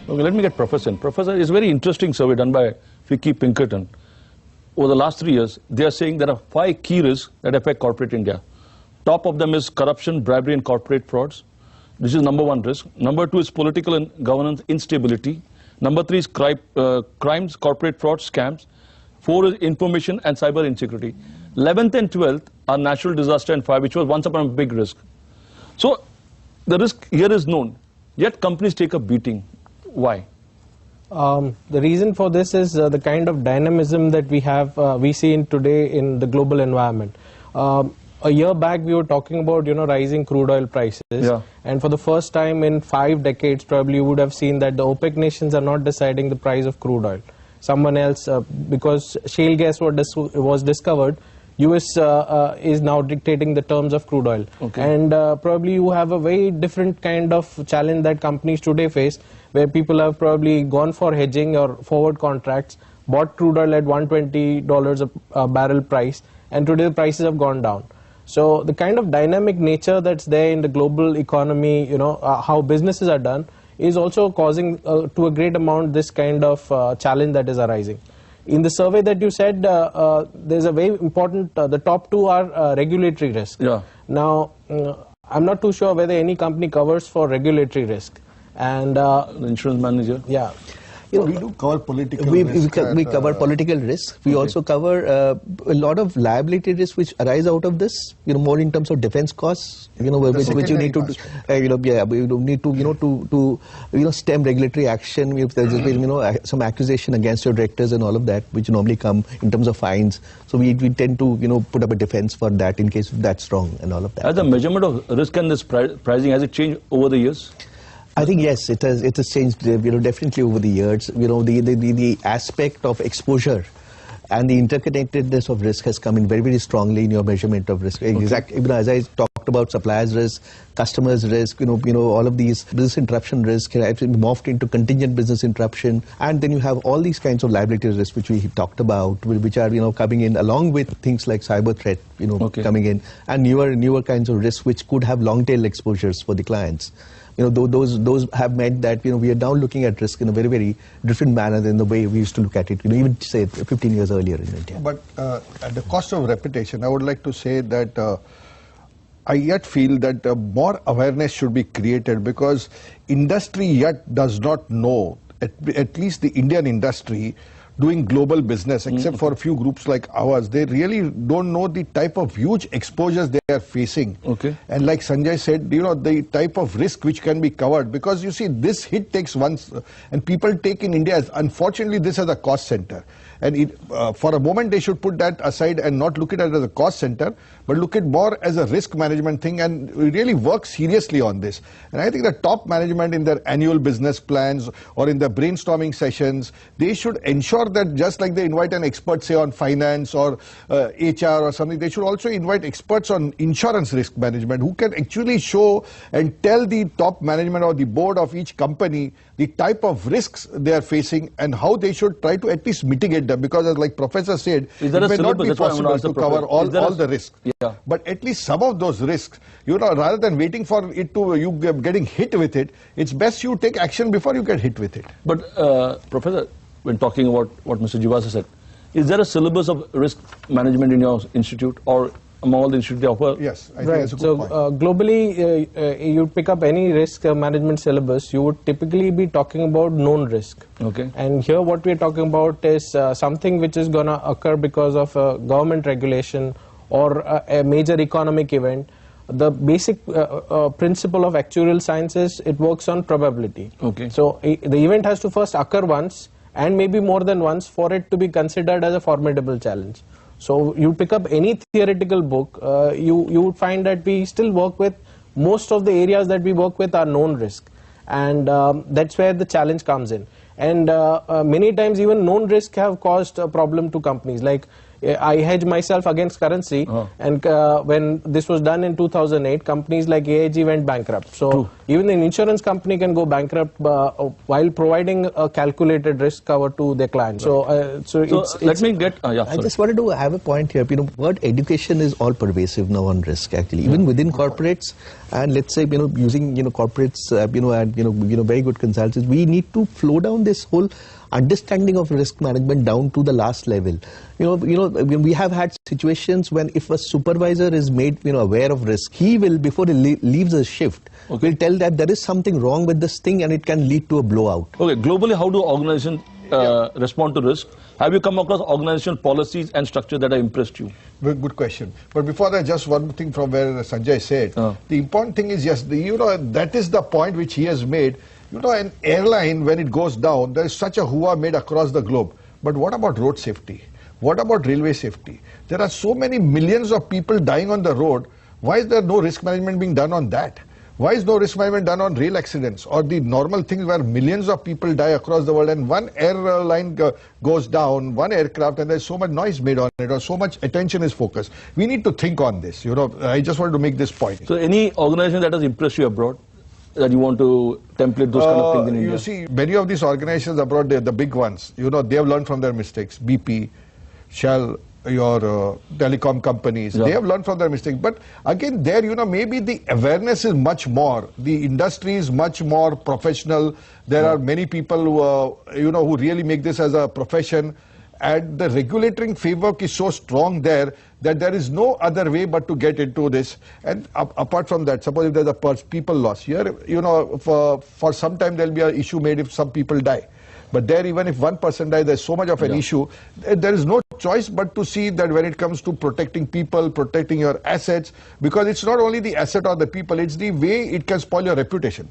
Okay, let me get Professor in. Professor, it's a very interesting survey done by Vicky Pinkerton. Over the last 3 years, they are saying there are 5 key risks that affect corporate India. Top of them is corruption, bribery, and corporate frauds. This is #1 risk. #2 is political and governance instability. #3 is crimes, corporate fraud, scams. 4 is information and cyber insecurity. 11th and 12th are natural disaster and fire, which was once upon a big risk. So the risk here is known, yet companies take a beating. Why? The reason for this is the kind of dynamism that we see in today in the global environment. A year back we were talking about rising crude oil prices, and for the first time in 5 decades probably you would have seen that the OPEC nations are not deciding the price of crude oil. Someone else, because shale gas was discovered, US is now dictating the terms of crude oil. And probably you have a very different kind of challenge that companies today face, where people have probably gone for hedging or forward contracts, bought crude oil at $120 a barrel price, and today the prices have gone down. So the kind of dynamic nature that's there in the global economy, how businesses are done, is also causing to a great amount this kind of challenge that is arising. In the survey that you said, there's a very important, the top 2 are regulatory risk. Now, I'm not too sure whether any company covers for regulatory risk. And the insurance manager? Yeah. We do cover political risk. We cover political risk. We also cover a lot of liability risks which arise out of this. More in terms of defense costs. Which you need to, we need to stem regulatory action. If there's been some accusation against your directors and all of that, which normally come in terms of fines. So we tend to put up a defense for that in case that's wrong and all of that. As the measurement of risk and this pricing, has it changed over the years? I think yes, it has changed definitely over the years. The aspect of exposure and the interconnectedness of risk has come in very, very strongly in your measurement of risk. Exactly, as I talked about suppliers risk, customers risk, all of these business interruption risk have morphed into contingent business interruption, and then you have all these kinds of liability risks which we talked about, which are coming in along with things like cyber threat, coming in, and newer kinds of risks which could have long tail exposures for the clients. Those have meant that we are now looking at risk in a very, very different manner than the way we used to look at it, even say 15 years earlier in India. But at the cost of repetition, I would like to say that I yet feel that more awareness should be created, because industry yet does not know, at least the Indian industry, doing global business, except for a few groups like ours, they really don't know the type of huge exposures they are facing. And like Sanjay said, the type of risk which can be covered, because you see, this hit takes once, and people take in India, unfortunately, this as a cost center. And for a moment, they should put that aside and not look at it as a cost center, but look at more as a risk management thing, and really work seriously on this. And I think the top management in their annual business plans or in their brainstorming sessions, they should ensure that just like they invite an expert, say on finance or HR or something, they should also invite experts on insurance risk management who can actually show and tell the top management or the board of each company the type of risks they are facing and how they should try to at least mitigate them, because as like Professor said, it may not be possible to cover all the risks. But at least some of those risks, rather than waiting for it to you getting hit with it, it's best you take action before you get hit with it. But Professor, when talking about what Mr. Jivasa said, is there a syllabus of risk management in your institute, or among all the institutes they offer? Yes, I think that's a good point. Globally, you pick up any risk management syllabus, you would typically be talking about known risk. And here what we are talking about is something which is going to occur because of a government regulation or a major economic event. The basic principle of actuarial sciences, it works on probability. So the event has to first occur once, and maybe more than once, for it to be considered as a formidable challenge. So you pick up any theoretical book, you would find that we still work with, most of the areas that we work with are known risk, and that's where the challenge comes in. And many times even known risk have caused a problem to companies. Like I hedge myself against currency, and when this was done in 2008, companies like AIG went bankrupt. So even an insurance company can go bankrupt while providing a calculated risk cover to their clients. So let me get. I just wanted to have a point here. Word education is all pervasive now on risk. Actually, even within corporates, and let's say using corporates, and very good consultants, we need to flow down this whole understanding of risk management down to the last level. We have had situations when if a supervisor is made aware of risk, he will, before he leaves a shift, will tell that there is something wrong with this thing and it can lead to a blowout. Okay, globally, how do organizations respond to risk? Have you come across organizational policies and structure that have impressed you? Very good question. But before that, just one thing from where Sanjay said. The important thing is, yes, that is the point which he has made. An airline, when it goes down, there is such a hoo-ha made across the globe. But what about road safety? What about railway safety? There are so many millions of people dying on the road. Why is there no risk management being done on that? Why is no risk management done on rail accidents or the normal things where millions of people die across the world and one airline goes down, one aircraft, and there's so much noise made on it or so much attention is focused? We need to think on this. I just wanted to make this point. So any organization that has impressed you abroad, that you want to template those kind of things in India? You see, many of these organizations abroad, the big ones, they have learned from their mistakes. BP, Shell, your telecom companies, they have learned from their mistakes. But again, there, maybe the awareness is much more. The industry is much more professional. There are many people who really make this as a profession. And the regulatory framework is so strong there that there is no other way but to get into this. And apart from that, suppose if there's a people loss here, for some time there'll be an issue made if some people die. But there, even if one person dies, there's so much of an issue. There is no choice but to see that when it comes to protecting people, protecting your assets, because it's not only the asset or the people, it's the way it can spoil your reputation.